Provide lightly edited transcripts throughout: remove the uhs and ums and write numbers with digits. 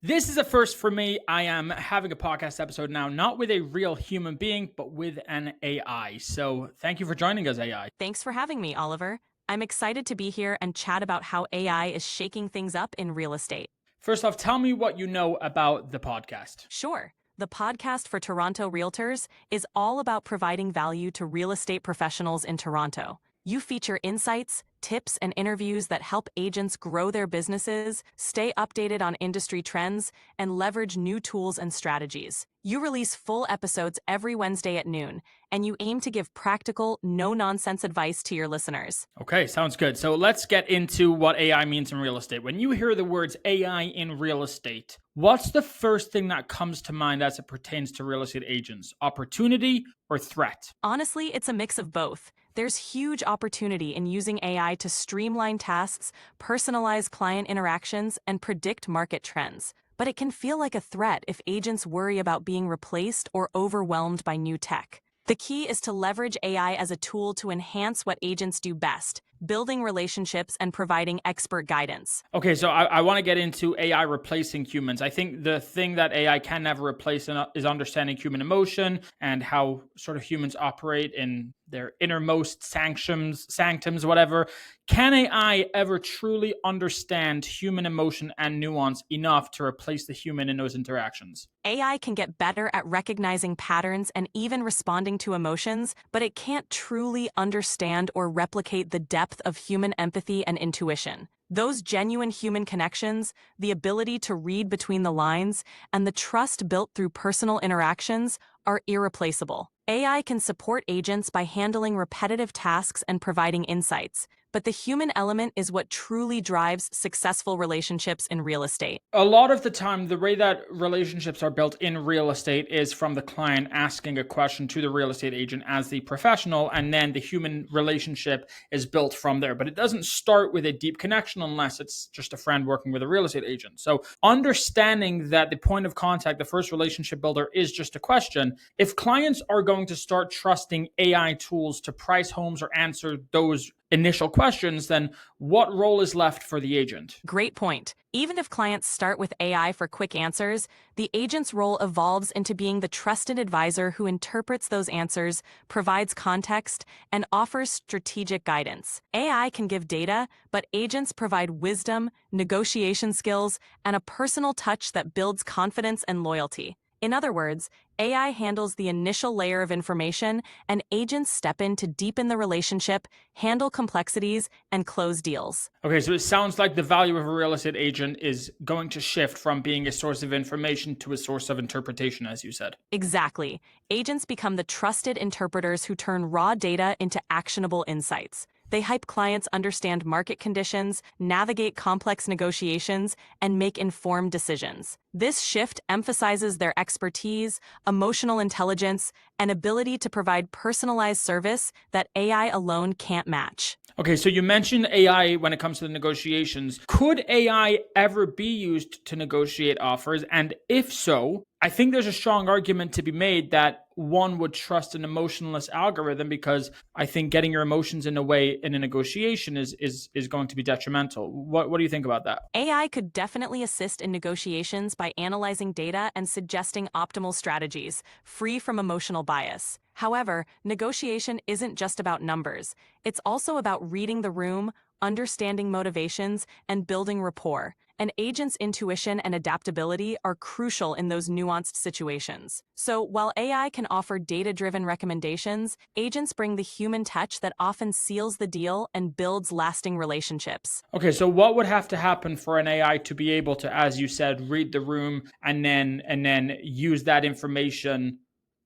This is a first for me. I am having a podcast episode now, not with a real human being, but with an AI. So thank you for joining us, AI. Thanks for having me, Oliver. I'm excited to be here and chat about how AI is shaking things up in real estate. First off, tell me what you know about the podcast. Sure, the podcast for Toronto Realtors is all about providing value to real estate professionals in Toronto. You feature insights, tips, and interviews that help agents grow their businesses, stay updated on industry trends, and leverage new tools and strategies. You release full episodes every Wednesday at noon, and you aim to give practical, no-nonsense advice to your listeners. Okay, sounds good. So let's get into what AI means in real estate. When you hear the words AI in real estate, what's the first thing that comes to mind as it pertains to real estate agents? Opportunity or threat? Honestly, it's a mix of both. There's huge opportunity in using AI to streamline tasks, personalize client interactions, and predict market trends. But it can feel like a threat if agents worry about being replaced or overwhelmed by new tech. The key is to leverage AI as a tool to enhance what agents do best, building relationships and providing expert guidance. Okay, so I want to get into AI replacing humans. I think the thing that AI can never replace is understanding human emotion and how sort of humans operate in their innermost sanctums, whatever. Can AI ever truly understand human emotion and nuance enough to replace the human in those interactions? AI can get better at recognizing patterns and even responding to emotions, but it can't truly understand or replicate the depth of human empathy and intuition. Those genuine human connections, the ability to read between the lines, and the trust built through personal interactions are irreplaceable. AI can support agents by handling repetitive tasks and providing insights, but the human element is what truly drives successful relationships in real estate. A lot of the time, the way that relationships are built in real estate is from the client asking a question to the real estate agent as the professional, and then the human relationship is built from there. But it doesn't start with a deep connection unless it's just a friend working with a real estate agent. So, understanding that the point of contact, the first relationship builder, is just a question, if clients are going to start trusting AI tools to price homes or answer those initial questions, then what role is left for the agent? Great point. Even if clients start with AI for quick answers, the agent's role evolves into being the trusted advisor who interprets those answers, provides context, and offers strategic guidance. AI can give data, but agents provide wisdom, negotiation skills, and a personal touch that builds confidence and loyalty. In other words, AI handles the initial layer of information, and agents step in to deepen the relationship, handle complexities, and close deals. Okay, so it sounds like the value of a real estate agent is going to shift from being a source of information to a source of interpretation, as you said. Exactly. Agents become the trusted interpreters who turn raw data into actionable insights. They help clients understand market conditions, navigate complex negotiations, and make informed decisions. This shift emphasizes their expertise, emotional intelligence, and ability to provide personalized service that AI alone can't match. Okay, so you mentioned AI when it comes to the negotiations. Could AI ever be used to negotiate offers? And if so, I think there's a strong argument to be made that one would trust an emotionless algorithm because I think getting your emotions in a way in a negotiation is going to be detrimental. What do you think about that? AI could definitely assist in negotiations by analyzing data and suggesting optimal strategies, free from emotional bias. However, negotiation isn't just about numbers. It's also about reading the room, understanding motivations, and building rapport. An agent's intuition and adaptability are crucial in those nuanced situations. So, while AI can offer data-driven recommendations, agents bring the human touch that often seals the deal and builds lasting relationships. Okay, so what would have to happen for an AI to be able to, as you said, read the room and then use that information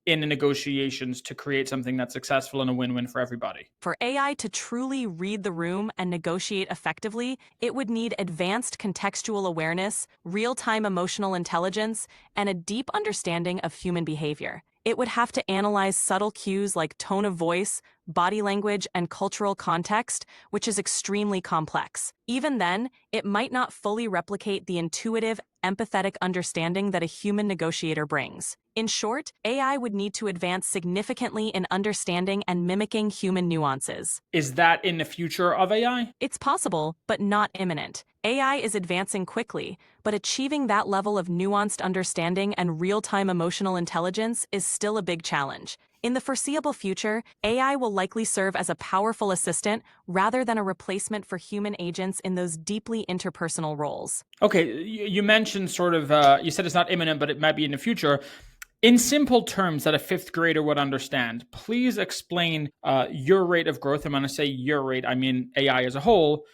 in the negotiations to create something that's successful and a win-win for everybody? For AI to truly read the room and negotiate effectively, it would need advanced contextual awareness, real-time emotional intelligence, and a deep understanding of human behavior. It would have to analyze subtle cues like tone of voice, body language, and cultural context, which is extremely complex. Even then, it might not fully replicate the intuitive, empathetic understanding that a human negotiator brings. In short, AI would need to advance significantly in understanding and mimicking human nuances. Is that in the future of AI? It's possible, but not imminent. AI is advancing quickly, but achieving that level of nuanced understanding and real-time emotional intelligence is still a big challenge. In the foreseeable future, AI will likely serve as a powerful assistant rather than a replacement for human agents in those deeply interpersonal roles. Okay, you mentioned sort of, you said it's not imminent, but it might be in the future. In simple terms that a fifth grader would understand, please explain your rate of growth. And when I say your rate, I mean AI as a whole.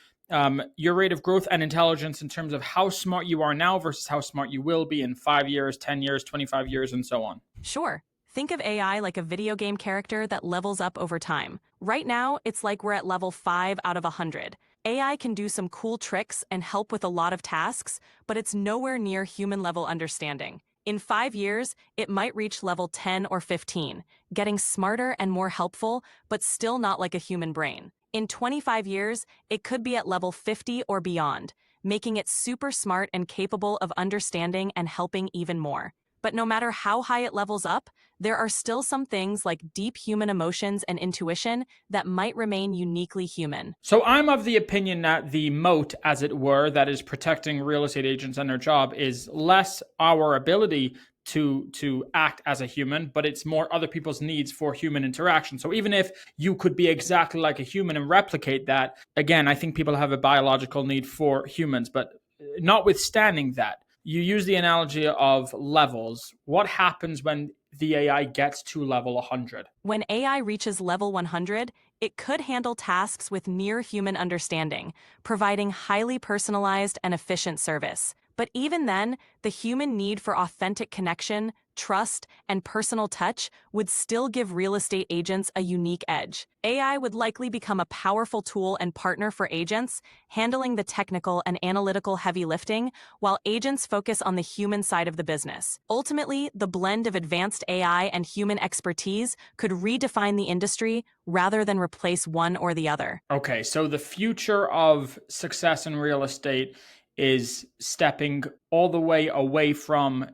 Your rate of growth and intelligence in terms of how smart you are now versus how smart you will be in 5 years, 10 years, 25 years, and so on. Sure. Think of AI like a video game character that levels up over time. Right now, it's like we're at level 5 out of 100. AI can do some cool tricks and help with a lot of tasks, but it's nowhere near human level understanding. In 5 years, it might reach level 10 or 15, getting smarter and more helpful, but still not like a human brain. In 25 years, it could be at level 50 or beyond, making it super smart and capable of understanding and helping even more. But no matter how high it levels up, there are still some things like deep human emotions and intuition that might remain uniquely human. So I'm of the opinion that the moat, as it were, that is protecting real estate agents and their job is less our ability to act as a human, but it's more other people's needs for human interaction. So even if you could be exactly like a human and replicate that, again, I think people have a biological need for humans. But notwithstanding that, you use the analogy of levels. What happens when the AI gets to level 100? When AI reaches level 100, it could handle tasks with near human understanding, providing highly personalized and efficient service. But even then, the human need for authentic connection, trust, and personal touch would still give real estate agents a unique edge. AI would likely become a powerful tool and partner for agents, handling the technical and analytical heavy lifting, while agents focus on the human side of the business. Ultimately, the blend of advanced AI and human expertise could redefine the industry rather than replace one or the other. Okay, so the future of success in real estate is stepping all the way away from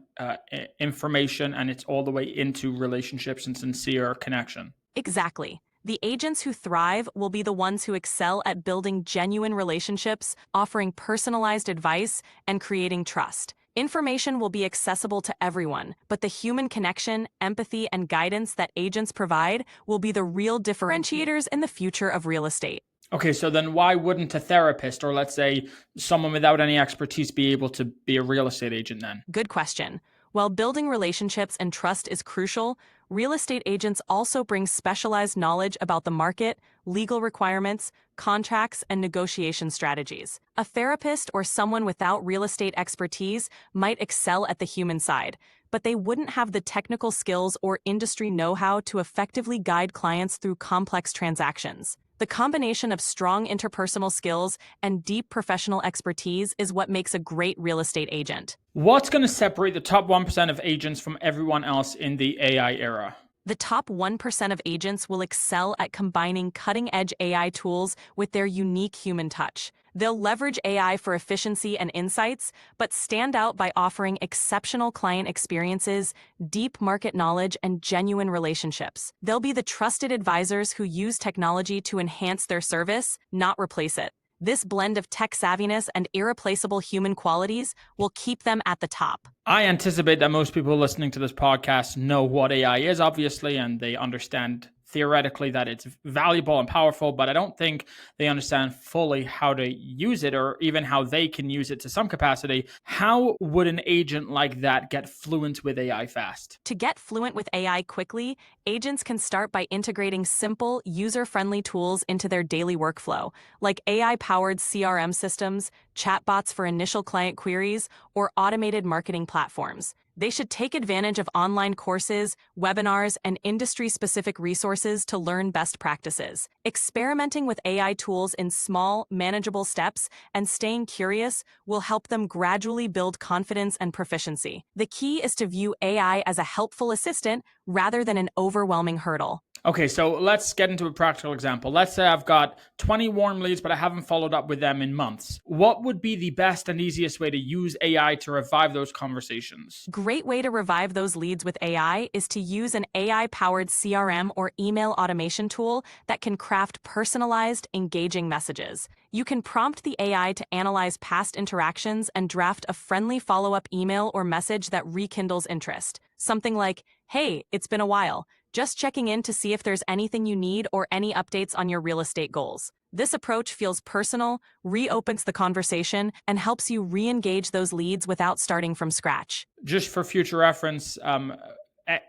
information, and it's all the way into relationships and sincere connection. Exactly. The agents who thrive will be the ones who excel at building genuine relationships, offering personalized advice, and creating trust. Information will be accessible to everyone, but the human connection, empathy, and guidance that agents provide will be the real differentiators in the future of real estate. Okay, so then why wouldn't a therapist or let's say someone without any expertise be able to be a real estate agent then? Good question. While building relationships and trust is crucial, real estate agents also bring specialized knowledge about the market, legal requirements, contracts, and negotiation strategies. A therapist or someone without real estate expertise might excel at the human side, but they wouldn't have the technical skills or industry know-how to effectively guide clients through complex transactions. The combination of strong interpersonal skills and deep professional expertise is what makes a great real estate agent. What's going to separate the top 1% of agents from everyone else in the AI era? The top 1% of agents will excel at combining cutting-edge AI tools with their unique human touch. They'll leverage AI for efficiency and insights, but stand out by offering exceptional client experiences, deep market knowledge, and genuine relationships. They'll be the trusted advisors who use technology to enhance their service, not replace it. This blend of tech savviness and irreplaceable human qualities will keep them at the top. I anticipate that most people listening to this podcast know what AI is, obviously, and they understand theoretically that it's valuable and powerful, but I don't think they understand fully how to use it or even how they can use it to some capacity. How would an agent like that get fluent with AI fast? To get fluent with AI quickly, agents can start by integrating simple, user-friendly tools into their daily workflow, like AI-powered CRM systems, chatbots for initial client queries, or automated marketing platforms. They should take advantage of online courses, webinars, and industry-specific resources to learn best practices. Experimenting with AI tools in small, manageable steps and staying curious will help them gradually build confidence and proficiency. The key is to view AI as a helpful assistant rather than an overwhelming hurdle. Okay, so let's get into a practical example. Let's say I've got 20 warm leads, but I haven't followed up with them in months. What would be the best and easiest way to use AI to revive those conversations? Great way to revive those leads with AI is to use an AI-powered CRM or email automation tool that can craft personalized, engaging messages. You can prompt the AI to analyze past interactions and draft a friendly follow-up email or message that rekindles interest. Something like, "Hey, it's been a while. Just checking in to see if there's anything you need or any updates on your real estate goals." This approach feels personal, reopens the conversation, and helps you re-engage those leads without starting from scratch. Just for future reference,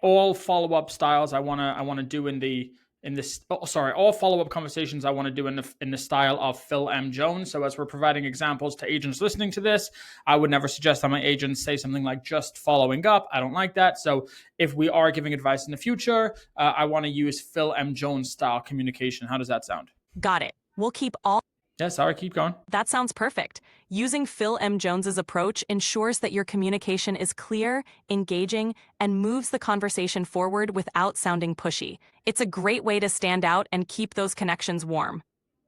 all follow up styles I want to do in this. Oh, sorry, all follow up conversations I want to do in the style of Phil M. Jones. So as we're providing examples to agents listening to this, I would never suggest that my agents say something like just following up. I don't like that. So if we are giving advice in the future, I want to use Phil M. Jones style communication. How does that sound? Got it. We'll keep all. Yeah, sorry, keep going. That sounds perfect. Using Phil M. Jones's approach ensures that your communication is clear, engaging, and moves the conversation forward without sounding pushy. It's a great way to stand out and keep those connections warm.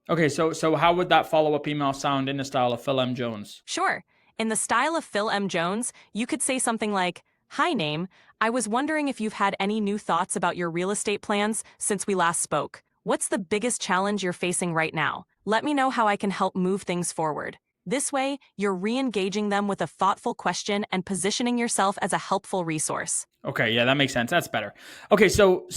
Okay, so how would that follow up email sound in the style of Phil M. Jones? Sure. In the style of Phil M. Jones, you could say something like, "Hi, Name. I was wondering if you've had any new thoughts about your real estate plans since we last spoke. What's the biggest challenge you're facing right now? Let me know how I can help move things forward." This way, you're re-engaging them with a thoughtful question and positioning yourself as a helpful resource. Okay, yeah, that makes sense. That's better. Okay, so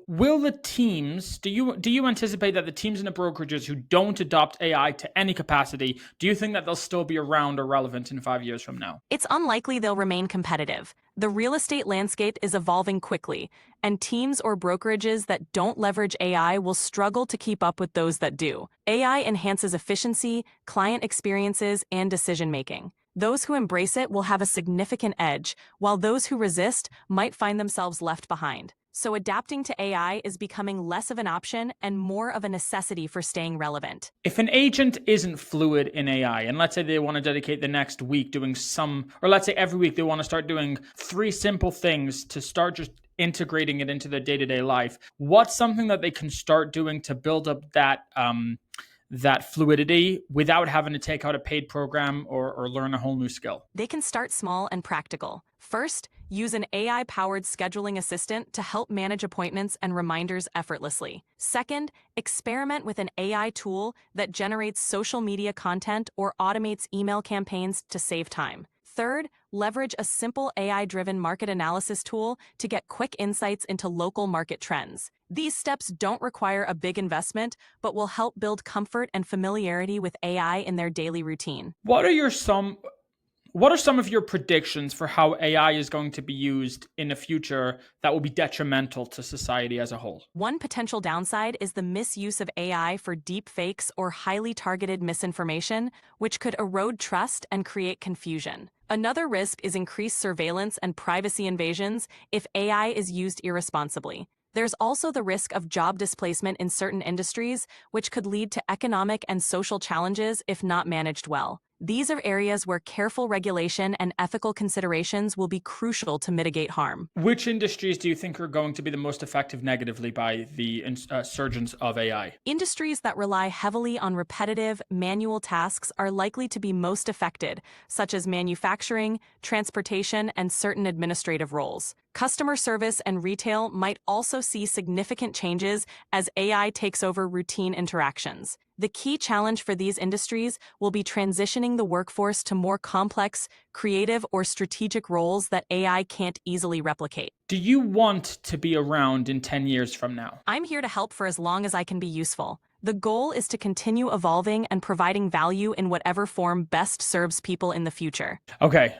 will the teams do you anticipate that the teams in the brokerages who don't adopt AI to any capacity, do you think that they'll still be around or relevant in 5 years from now? It's unlikely they'll remain competitive. The real estate landscape is evolving quickly, and teams or brokerages that don't leverage AI will struggle to keep up with those that do. AI enhances efficiency, client experiences, and decision-making. Those who embrace it will have a significant edge, while those who resist might find themselves left behind. So adapting to AI is becoming less of an option and more of a necessity for staying relevant. If an agent isn't fluid in AI, and let's say they want to dedicate the next week doing or let's say every week they want to start doing 3 simple things to start just integrating it into their day-to-day life, what's something that they can start doing to build up that fluidity without having to take out a paid program or learn a whole new skill? They can start small and practical. First, use an AI-powered scheduling assistant to help manage appointments and reminders effortlessly. Second, experiment with an AI tool that generates social media content or automates email campaigns to save time. Third, leverage a simple AI-driven market analysis tool to get quick insights into local market trends. These steps don't require a big investment, but will help build comfort and familiarity with AI in their daily routine. What are some of your predictions for how AI is going to be used in the future that will be detrimental to society as a whole? One potential downside is the misuse of AI for deep fakes or highly targeted misinformation, which could erode trust and create confusion. Another risk is increased surveillance and privacy invasions if AI is used irresponsibly. There's also the risk of job displacement in certain industries, which could lead to economic and social challenges if not managed well. These are areas where careful regulation and ethical considerations will be crucial to mitigate harm. Which industries do you think are going to be the most affected negatively by the surgence of AI? Industries that rely heavily on repetitive, manual tasks are likely to be most affected, such as manufacturing, transportation, and certain administrative roles. Customer service and retail might also see significant changes as AI takes over routine interactions. The key challenge for these industries will be transitioning the workforce to more complex, creative, or strategic roles that AI can't easily replicate. Do you want to be around in 10 years from now? I'm here to help for as long as I can be useful. The goal is to continue evolving and providing value in whatever form best serves people in the future. Okay.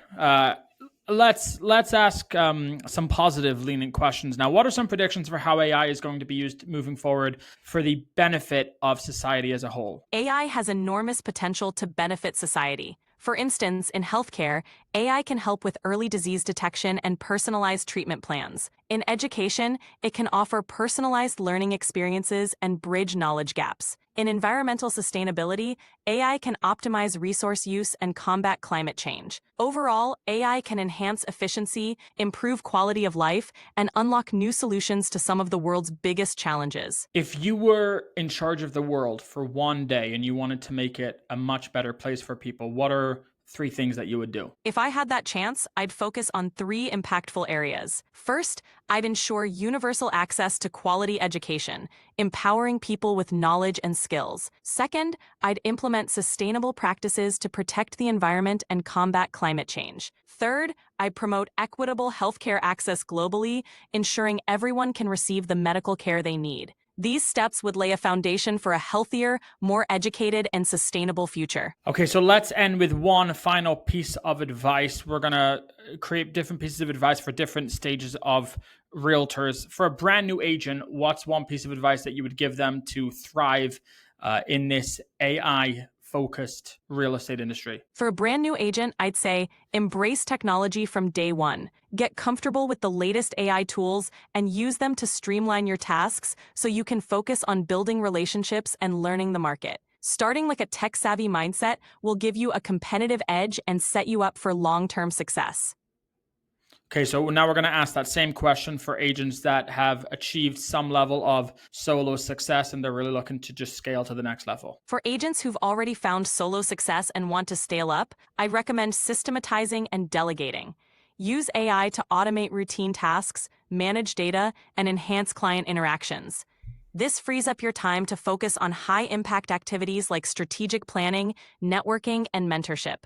Let's ask some positive leaning questions now. What are some predictions for how AI is going to be used moving forward for the benefit of society as a whole? AI has enormous potential to benefit society. For instance, in healthcare, AI can help with early disease detection and personalized treatment plans. In education, it can offer personalized learning experiences and bridge knowledge gaps. In environmental sustainability, AI can optimize resource use and combat climate change. Overall, AI can enhance efficiency, improve quality of life, and unlock new solutions to some of the world's biggest challenges. If you were in charge of the world for one day and you wanted to make it a much better place for people, what are three things that you would do? If I had that chance, I'd focus on three impactful areas. First, I'd ensure universal access to quality education, empowering people with knowledge and skills. Second, I'd implement sustainable practices to protect the environment and combat climate change. Third, I'd promote equitable healthcare access globally, ensuring everyone can receive the medical care they need. These steps would lay a foundation for a healthier, more educated, and sustainable future. Okay, so let's end with one final piece of advice. We're going to create different pieces of advice for different stages of realtors. For a brand new agent, what's one piece of advice that you would give them to thrive in this AI focused real estate industry? For a brand new agent, I'd say embrace technology from day one. Get comfortable with the latest AI tools and use them to streamline your tasks so you can focus on building relationships and learning the market. Starting like a tech-savvy mindset will give you a competitive edge and set you up for long-term success. Okay, so now we're going to ask that same question for agents that have achieved some level of solo success and they're really looking to just scale to the next level. For agents who've already found solo success and want to scale up, I'd recommend systematizing and delegating. Use AI to automate routine tasks, manage data, and enhance client interactions. This frees up your time to focus on high-impact activities like strategic planning, networking, and mentorship.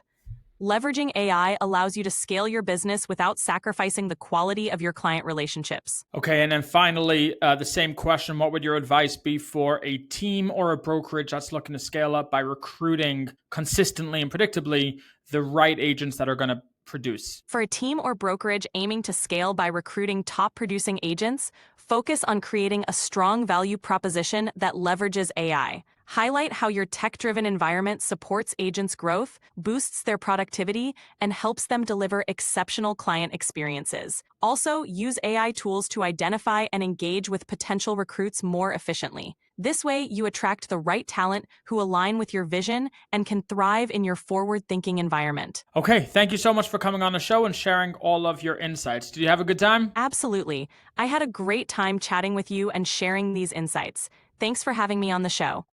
Leveraging AI allows you to scale your business without sacrificing the quality of your client relationships. Okay, and then finally, the same question. What would your advice be for a team or a brokerage that's looking to scale up by recruiting consistently and predictably the right agents that are going to produce? For a team or brokerage aiming to scale by recruiting top producing agents, focus on creating a strong value proposition that leverages AI. Highlight how your tech-driven environment supports agents' growth, boosts their productivity, and helps them deliver exceptional client experiences. Also, use AI tools to identify and engage with potential recruits more efficiently. This way, you attract the right talent who align with your vision and can thrive in your forward-thinking environment. Okay, thank you so much for coming on the show and sharing all of your insights. Did you have a good time? Absolutely. I had a great time chatting with you and sharing these insights. Thanks for having me on the show.